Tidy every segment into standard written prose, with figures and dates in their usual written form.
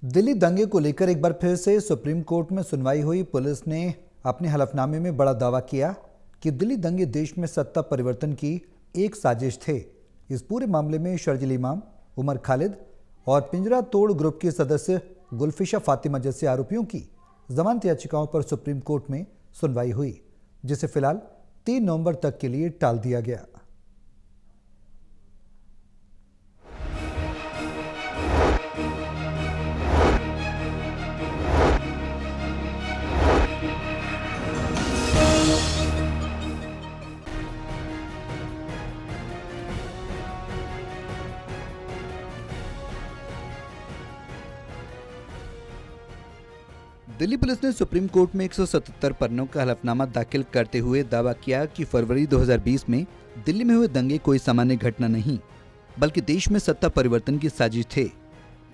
दिल्ली दंगे को लेकर एक बार फिर से सुप्रीम कोर्ट में सुनवाई हुई। पुलिस ने अपने हलफनामे में बड़ा दावा किया कि दिल्ली दंगे देश में सत्ता परिवर्तन की एक साजिश थे। इस पूरे मामले में शर्जील इमाम, उमर खालिद और पिंजरा तोड़ ग्रुप के सदस्य गुलफिशा फातिमा जैसे आरोपियों की जमानत याचिकाओं पर सुप्रीम कोर्ट में सुनवाई हुई, जिसे फिलहाल 3 नवंबर तक के लिए टाल दिया गया। दिल्ली पुलिस ने सुप्रीम कोर्ट में 177 पन्नों का हलफनामा दाखिल करते हुए दावा किया कि फरवरी 2020 में दिल्ली में हुए दंगे कोई सामान्य घटना नहीं, बल्कि देश में सत्ता परिवर्तन की साजिश थे।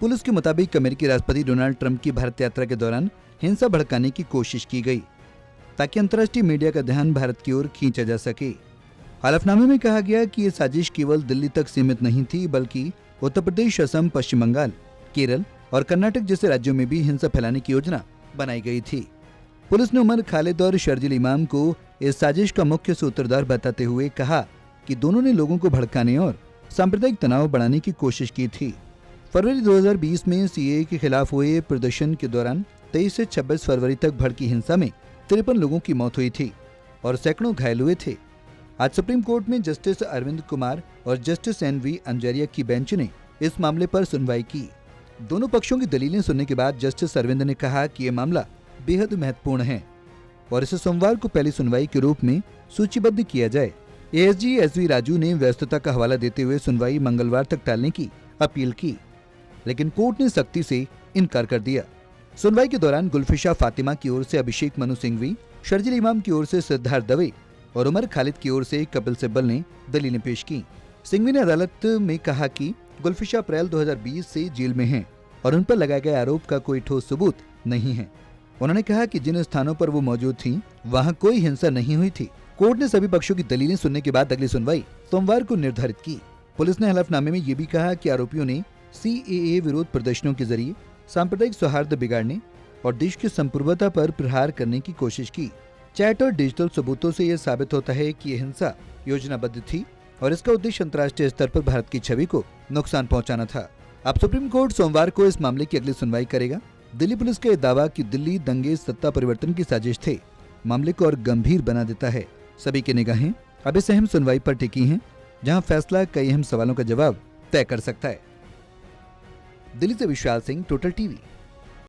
पुलिस के मुताबिक अमेरिकी राष्ट्रपति डोनाल्ड ट्रंप की भारत यात्रा के दौरान हिंसा भड़काने की कोशिश की गई, ताकि अंतर्राष्ट्रीय मीडिया का ध्यान भारत की ओर खींचा जा सके। हलफनामे में कहा गया कि ये साजिश केवल दिल्ली तक सीमित नहीं थी, बल्कि उत्तर प्रदेश, असम, पश्चिम बंगाल, केरल और कर्नाटक जैसे राज्यों में भी हिंसा फैलाने की योजना बनाई गई थी। पुलिस ने उमर खालिद और शर्जील इमाम को इस साजिश का मुख्य सूत्रधार बताते हुए कहा कि दोनों ने लोगों को भड़काने और सांप्रदायिक तनाव बढ़ाने की कोशिश की थी। फरवरी 2020 में सीएए के खिलाफ हुए प्रदर्शन के दौरान 23 से 26 फरवरी तक भड़की हिंसा में 53 लोगों की मौत हुई थी और सैकड़ों घायल हुए थे। आज सुप्रीम कोर्ट में जस्टिस अरविंद कुमार और जस्टिस एन.वी. अंजारिया की बेंच ने इस मामले पर सुनवाई की। दोनों पक्षों की दलीलें सुनने के बाद जस्टिस अरविंद ने कहा कि यह मामला बेहद महत्वपूर्ण है और इसे सोमवार को पहली सुनवाई के रूप में सूचीबद्ध किया जाए। एएसजी एसवी राजू ने व्यस्तता का हवाला देते हुए सुनवाई मंगलवार तक टालने की अपील की, लेकिन कोर्ट ने सख्ती से इनकार कर दिया। सुनवाई के दौरान गुलफिशा फातिमा की ओर से अभिषेक मनु सिंघवी, शर्जील इमाम की ओर से सिद्धार्थ दवे और उमर खालिद की ओर से कपिल सिब्बल ने दलीलें पेश की। सिंघवी ने अदालत में कहा कि गुलफिशा अप्रैल 2020 से जेल में हैं और उन पर लगाए गए आरोप का कोई ठोस सबूत नहीं है। उन्होंने कहा कि जिन स्थानों पर वो मौजूद थीं, वहां कोई हिंसा नहीं हुई थी। कोर्ट ने सभी पक्षों की दलीलें सुनने के बाद अगली सुनवाई सोमवार को निर्धारित की। पुलिस ने हलफनामे में ये भी कहा कि आरोपियों ने सीएए विरोध प्रदर्शनों के जरिए सांप्रदायिक सौहार्द बिगाड़ने और देश की संप्रभुता पर प्रहार करने की कोशिश की। चैट और डिजिटल सबूतों से यह साबित होता है कि यह हिंसा योजनाबद्ध थी और इसका उद्देश्य अंतर्राष्ट्रीय स्तर पर भारत की छवि को नुकसान पहुंचाना था। अब सुप्रीम कोर्ट सोमवार को इस मामले की अगली सुनवाई करेगा। दिल्ली पुलिस का यह दावा कि दिल्ली दंगे सत्ता परिवर्तन की साजिश थे, मामले को और गंभीर बना देता है। सभी की निगाहें अब इस अहम सुनवाई पर टिकी हैं, जहां फैसला कई अहम सवालों का जवाब तय कर सकता है। दिल्ली से विशाल सिंह, टोटल टीवी।